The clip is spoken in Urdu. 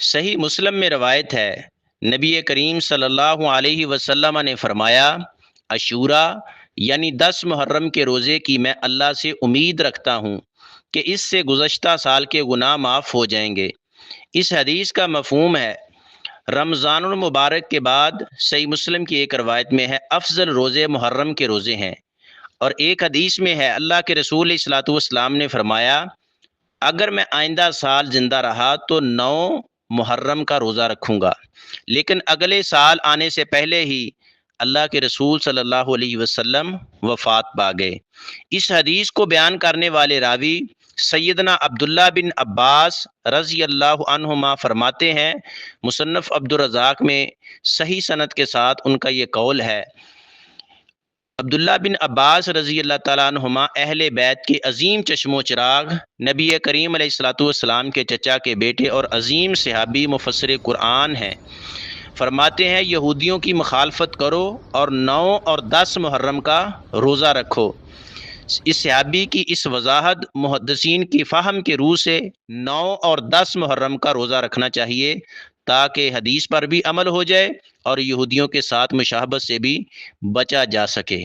صحیح مسلم میں روایت ہے، نبی کریم صلی اللہ علیہ وسلم نے فرمایا، عاشورہ یعنی 10 محرم کے روزے کی میں اللہ سے امید رکھتا ہوں کہ اس سے گزشتہ سال کے گناہ معاف ہو جائیں گے۔ اس حدیث کا مفہوم ہے رمضان المبارک کے بعد صحیح مسلم کی ایک روایت میں ہے افضل روزے محرم کے روزے ہیں، اور ایک حدیث میں ہے اللہ کے رسول علیہ الصلوۃ والسلام نے فرمایا، اگر میں آئندہ سال زندہ رہا تو 9 محرم کا روزہ رکھوں گا، لیکن اگلے سال آنے سے پہلے ہی اللہ کے رسول صلی اللہ علیہ وسلم وفات پا گئے۔ اس حدیث کو بیان کرنے والے راوی سیدنا عبداللہ بن عباس رضی اللہ عنہما فرماتے ہیں، مصنف عبد الرزاق میں صحیح سند کے ساتھ ان کا یہ قول ہے، عبداللہ بن عباس رضی اللہ تعالیٰ عنہما اہل بیت کے عظیم چشم و چراغ، نبی کریم علیہ الصلوۃ والسلام کے چچا کے بیٹے اور عظیم صحابی مفسر قرآن ہیں۔ فرماتے ہیں یہودیوں کی مخالفت کرو اور 9 اور 10 محرم کا روزہ رکھو۔ اس صحابی کی اس وضاحت محدثین کی فہم کے روح سے 9 اور 10 محرم کا روزہ رکھنا چاہیے تاکہ حدیث پر بھی عمل ہو جائے اور یہودیوں کے ساتھ مشابہت سے بھی بچا جا سکے۔